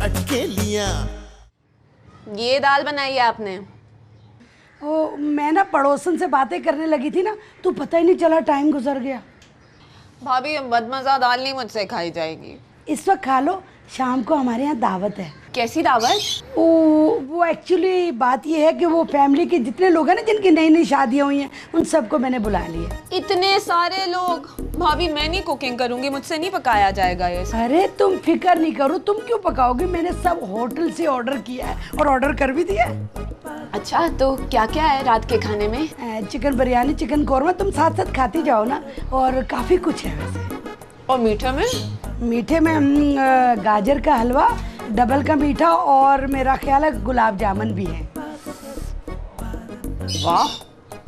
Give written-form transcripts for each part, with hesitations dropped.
अटकेलियां। ये दाल बनाई है आपने? ओ, मैं ना पड़ोसन से बातें करने लगी थी ना, तो पता ही नहीं चला टाइम गुजर गया। भाभी ये बदमजा दाल नहीं मुझसे खाई जाएगी। इस वक्त खा लो, शाम को हमारे यहाँ दावत है। कैसी दावत? वो एक्चुअली बात ये है कि वो फैमिली के जितने लोग हैं ना, जिनकी नई नई शादियाँ हुई हैं, उन सबको मैंने बुला लिया। इतने सारे लोग? भाभी मैं नहीं कुकिंग करूंगी, मुझसे नहीं पकाया जाएगा ये। अरे तुम फिक्र नहीं करो, तुम क्यों पकाओगे, मैंने सब होटल से ऑर्डर किया है और ऑर्डर कर भी दिया है। अच्छा तो क्या क्या है रात के खाने में? चिकन बिरयानी, चिकन कौरमा, तुम साथ साथ खाती जाओ ना, और काफ़ी कुछ है वैसे। और मीठे में? मीठे में गाजर का हलवा, डबल का मीठा, और मेरा ख्याल है गुलाब जामुन भी है। वाह,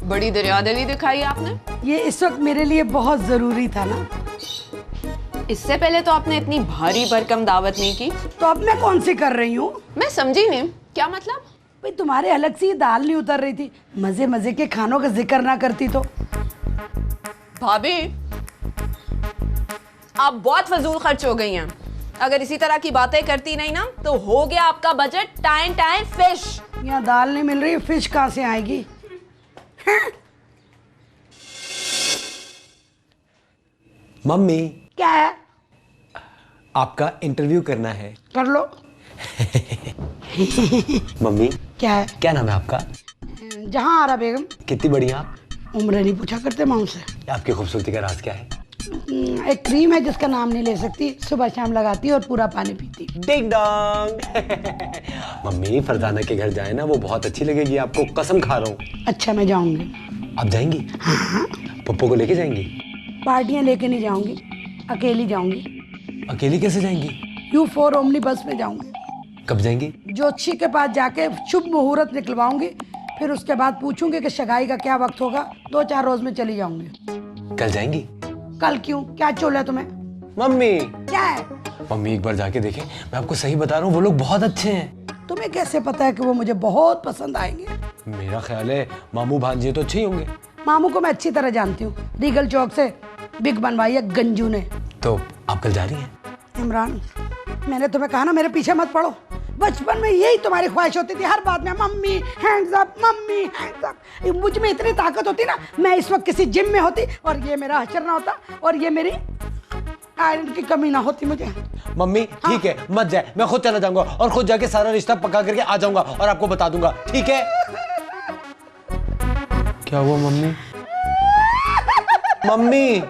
बड़ी दरियादिली दिखाई आपने। ये इस वक्त मेरे लिए बहुत ज़रूरी था ना। इससे पहले तो आपने इतनी भारी भरकम दावत नहीं की। तो अब मैं कौन सी कर रही हूँ? मैं समझी नहीं, क्या मतलब? भाई तुम्हारे अलग से ये दाल नहीं उतर रही थी, मज़े मज़े के खानों का जिक्र ना करती तो। भाभी आप बहुत फजूल खर्च हो गई हैं। अगर इसी तरह की बातें करती नहीं ना, तो हो गया आपका बजट टाइम टाइम फिश। यहाँ दाल नहीं मिल रही, फिश कहाँ से आएगी? मम्मी, क्या है? आपका इंटरव्यू करना है। कर लो। मम्मी, क्या है? क्या नाम है आपका? जहाँ आरा बेगम। कितनी बड़ी हैं आप? उम्र नहीं पूछा करते माँ से। आपकी खूबसूरती का राज क्या है? एक क्रीम है जिसका नाम नहीं ले सकती, सुबह शाम लगाती है और पूरा पानी पीती। Ding dong. मम्मी, फरजाना के घर जाए ना, वो बहुत अच्छी लगेगी आपको, कसम खा रहा हूँ। अच्छा मैं जाऊंगी। आप जाएंगी? हाँ। पप्पू को लेके जाएंगी? पार्टियां लेके नहीं जाऊंगी, अकेली जाऊंगी। अकेली कैसे जाएंगी? U4 ओमनी बस में जाऊंगी। कब जाएंगी? ज्योतिषी के पास जाके शुभ मुहूर्त निकलवाऊंगी, फिर उसके बाद पूछूंगी कि सगाई का क्या वक्त होगा। 2-4 रोज में चली जाऊंगी। कल जाएंगी? कल क्यों, क्या चोल है तुम्हें? मम्मी, क्या है? मम्मी एक बार जाके देखें, मैं आपको सही बता रहा हूँ, वो लोग बहुत अच्छे हैं। तुम्हें कैसे पता है कि वो मुझे बहुत पसंद आएंगे? मेरा ख्याल है मामू भांजे तो अच्छे ही होंगे। मामू को मैं अच्छी तरह जानती हूँ, रीगल चौक से बिग बनवाई है गंजू ने। तो आप कल जा रही हैं? इमरान, मैंने तुम्हें कहा ना मेरे पीछे मत पड़ो। बचपन में यही तुम्हारी ख्वाहिश होती थी, हर बात में mummy hands up, mummy hands up. मुझ में इतनी ताकत होती ना, मैं इस वक्त किसी जिम में होती और ये मेरा हशर ना होता और ये मेरी आयरन की कमी ना होती मुझे। मम्मी ठीक है, मत जाए, मैं खुद चला जाऊंगा और खुद जाके सारा रिश्ता पक्का करके आ जाऊंगा और आपको बता दूंगा, ठीक है? क्या हुआ मम्मी? मम्मी,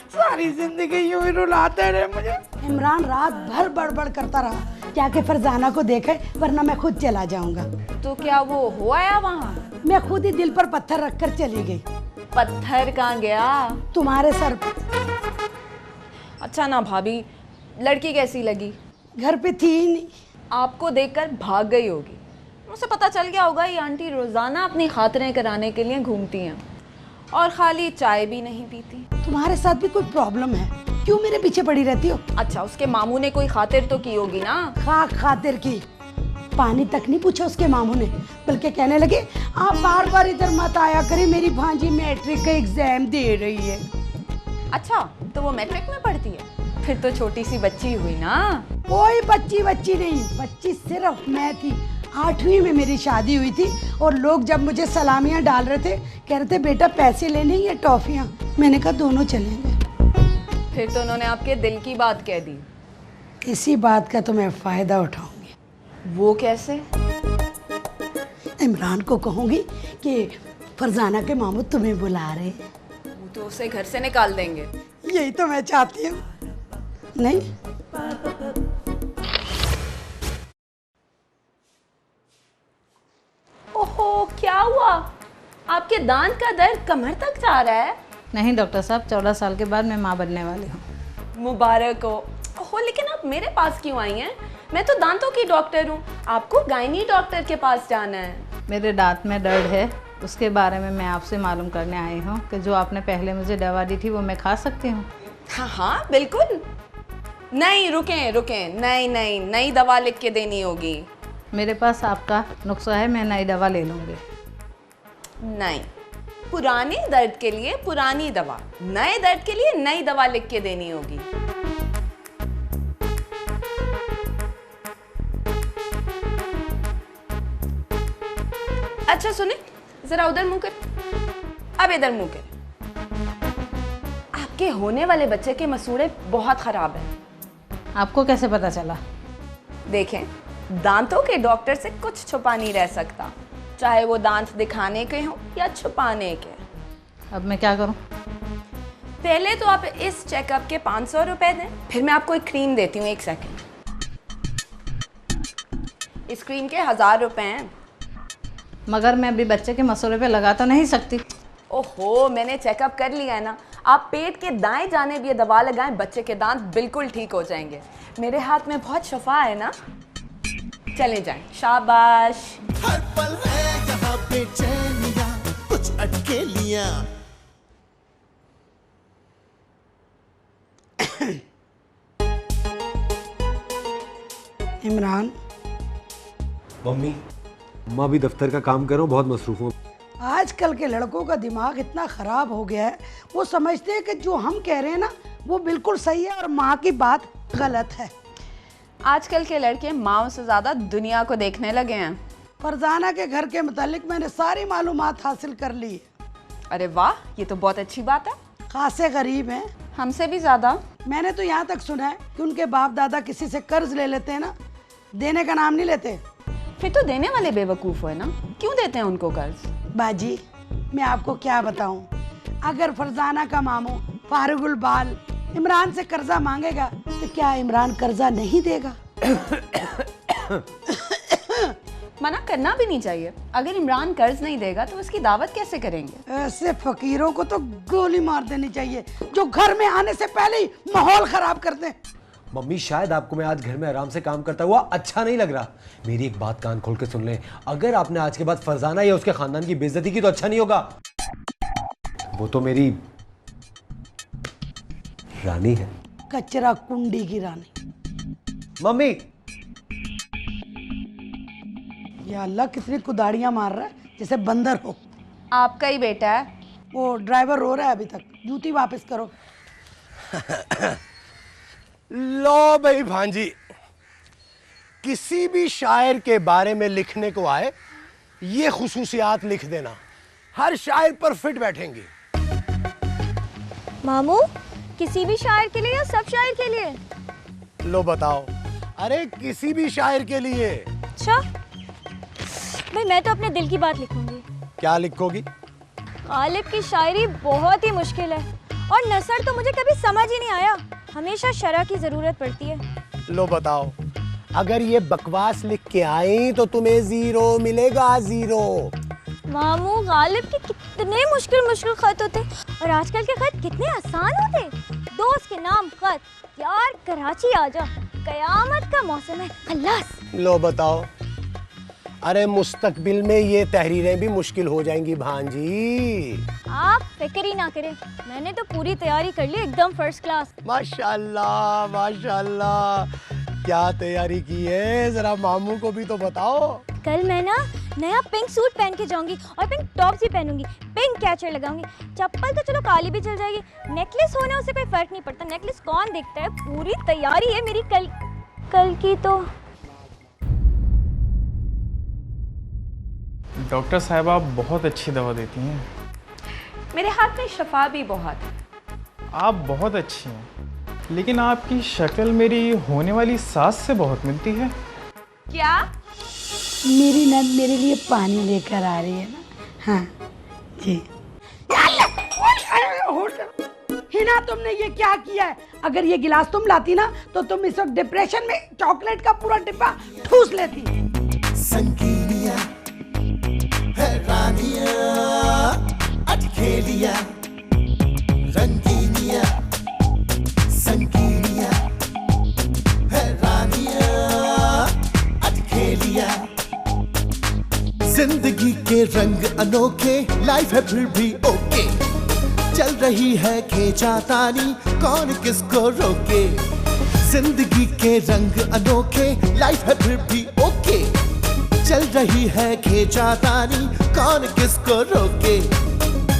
सारी जिंदगी यूं ही रुलाते रहे मुझे। इमरान रात भर बड़बड़ करता रहा, जाके फरजाना को देखे, वरना मैं खुद चला जाऊंगा। तो क्या वो हो आया वहाँ? मैं खुद ही दिल पर पत्थर रखकर चली गई। पत्थर कहाँ गया? तुम्हारे सर पर। अच्छा ना भाभी, लड़की कैसी लगी? घर पे थी ही नहीं। आपको देखकर भाग गई होगी। मुझे पता चल गया होगा ये आंटी रोजाना अपनी खातिरें कराने के लिए घूमती हैं और खाली चाय भी नहीं पीती। तुम्हारे साथ भी कोई प्रॉब्लम है? क्यों मेरे पीछे पड़ी रहती हो? अच्छा, उसके मामू ने कोई खातिर तो की होगी ना? खातिर की? पानी तक नहीं पूछा उसके मामू ने, बल्कि कहने लगे आप बार बार इधर मत आया करें, मेरी भांजी मैट्रिक का एग्जाम दे रही है। अच्छा, तो वो मैट्रिक में पढ़ती है? फिर तो छोटी सी बच्ची हुई ना। कोई बच्ची नहीं, बच्ची सिर्फ मैं थी। 8वीं में मेरी शादी हुई थी और लोग जब मुझे सलामियां डाल रहे थे, कह रहे थे बेटा पैसे लेने या टॉफियां। मैंने कहा दोनों चलेंगे। फिर तो उन्होंने आपके दिल की बात कह दी। इसी बात का तो मैं फायदा उठाऊंगी। वो कैसे? इमरान को कहूंगी कि फरजाना के मामू तुम्हें बुला रहे हैं। वो तो उसे घर से निकाल देंगे। यही तो मैं चाहती हूँ। नहीं, ओहो, क्या हुआ? आपके दांत का दर्द कमर तक जा रहा है? नहीं डॉक्टर साहब, 14 साल के बाद मैं माँ बनने वाली हूँ। मुबारक हो। ओहो, लेकिन आप मेरे पास क्यों आई हैं? मैं तो दांतों की डॉक्टर हूँ, आपको गायनी डॉक्टर के पास जाना है। मेरे दांत में दर्द है, उसके बारे में मैं आपसे मालूम करने आई हूँ कि जो आपने पहले मुझे दवा दी थी वो मैं खा सकती हूँ? हाँ हाँ बिल्कुल। नहीं रुकें, नहीं, नई दवा लिख के देनी होगी। मेरे पास आपका नुस्खा है, मैं नई दवा ले लूँगी। नहीं, पुराने दर्द के लिए पुरानी दवा, नए दर्द के लिए नई दवा लिख के देनी होगी। अच्छा सुने, जरा उधर मुंह कर, अब इधर मुंह कर। आपके होने वाले बच्चे के मसूड़े बहुत खराब हैं। आपको कैसे पता चला? देखें, दांतों के डॉक्टर से कुछ छुपा नहीं रह सकता, चाहे वो दांत दिखाने के हों या छुपाने के। अब मैं क्या करूं? पहले तो आप इस चेकअप के 500 रुपए दें, फिर मैं आपको एक क्रीम देती हूँ। 1 सेकंड। इस क्रीम के 1000 रुपए हैं। मगर मैं अभी बच्चे के मसूड़े पे लगा तो नहीं सकती। ओहो, मैंने चेकअप कर लिया है ना। आप पेट के दाएं जाने भी ये दवा लगाएं, बच्चे के दांत बिल्कुल ठीक हो जाएंगे। मेरे हाथ में बहुत शफा है ना। चले जाएं, शाबाश। हर पल है यहाँ बेचैनियाँ, कुछ अटकेलियाँ। इमरान, मम्मी, मैं भी दफ्तर का काम कर रहा हूँ, बहुत मसरूफ हूँ। आजकल के लड़कों का दिमाग इतना ख़राब हो गया है, वो समझते हैं कि जो हम कह रहे हैं ना वो बिल्कुल सही है और माँ की बात गलत है। आजकल के लड़के माओ से ज़्यादा दुनिया को देखने लगे हैं। फरजाना के घर के मुतालिक मैंने सारी मालूमात हासिल कर ली है। अरे वाह, ये तो बहुत अच्छी बात है। खासे गरीब हैं, हमसे भी ज़्यादा। मैंने तो यहाँ तक सुना है कि उनके बाप दादा किसी से कर्ज ले लेते हैं ना, देने का नाम नहीं लेते। फिर तो देने वाले बेवकूफ़ हो ना, क्यों देते हैं उनको कर्ज? बाजी, मैं आपको क्या बताऊं, अगर फरजाना का मामू फारुगुल बाल इमरान से कर्जा मांगेगा तो क्या इमरान कर्जा नहीं देगा? मना करना भी नहीं चाहिए। अगर इमरान कर्ज नहीं देगा तो उसकी दावत कैसे करेंगे? ऐसे फकीरों को तो गोली मार देनी चाहिए जो घर में आने से पहले ही माहौल खराब कर दें। मम्मी, शायद आपको मैं आज घर में आराम से काम करता हुआ अच्छा नहीं लग रहा। मेरी एक बात कान खोल के सुन लें, अगर आपने आज के बाद फरजाना या उसके खानदान की बेइज्जती की तो अच्छा नहीं होगा। वो तो मेरी रानी है। कचरा कुंडी की रानी। मम्मी, या अल्लाह, कितनी कुदाड़ियां मार रहा है जैसे बंदर हो। आपका ही बेटा है। वो ड्राइवर रो रहा है अभी तक, जूती वापस करो। लो भाई भांजी, किसी भी शायर के बारे में लिखने को आए ये खुसूसियात लिख देना, हर शायर पर फिट बैठेंगी। मामू, किसी भी शायर के लिए या सब शायर के लिए? लो बताओ। अरे किसी भी शायर के लिए। अच्छा भाई, मैं तो अपने दिल की बात लिखूंगी। क्या लिखोगी? गालिब की शायरी बहुत ही मुश्किल है और नसर तो मुझे कभी समझ ही नहीं आया। हमेशा शरह की जरूरत पड़ती है। लो बताओ, अगर ये बकवास लिख के आई तो तुम्हें 0 मिलेगा, 0। मामू, गालिब के कितने मुश्किल मुश्किल खत होते और आजकल के खत कितने आसान होते। दोस्त के नाम खत, यार कराची आजा, कयामत का मौसम है, खल्लास। लो बताओ, अरे मुस्तकबिल में ये तहरीरें भी मुश्किल हो जाएंगी भांजी। आप फिक्र ही ना करें, मैंने तो पूरी तैयारी कर ली, एकदम फर्स्ट क्लास। माशाल्लाह माशाल्लाह, क्या तैयारी की है, जरा मामू को भी तो बताओ। कल मैं ना नया पिंक सूट पहन के जाऊंगी और पिंक टॉप भी पहनूंगी, पिंक कैचर लगाऊंगी। चप्पल तो चलो काली भी चल जाएगी, नेकलेस होने उससे कोई फर्क नहीं पड़ता। नेकलेस कौन देखता है? पूरी तैयारी है मेरी कल की तो। डॉक्टर साहब, आप बहुत अच्छी दवा देती हैं। मेरे हाथ में शफा भी बहुत है। आप बहुत अच्छी हैं, लेकिन आपकी शक्ल मेरी होने वाली सास से बहुत मिलती है। क्या? मेरी नंद मेरे लिए पानी लेकर आ रही है ना। हाँ जी। हिना, तुमने ये क्या किया है? अगर ये गिलास तुम लाती ना तो तुम इस वक्त डिप्रेशन में चॉकलेट का पूरा डिब्बा ठूस लेती। संगीनिया, हैरानिया, अटखेलिया, रंगीनिया, संगीनिया, हैरानिया, अटखेलिया। जिंदगी के रंग अनोखे, लाइफ है फिर भी ओके। चल रही है खींचातानी, कौन किसको रोके। जिंदगी के रंग अनोखे, लाइफ है फिर भी ओके। चल रही है खींचातानी, कौन किसको रोके।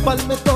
पल में तो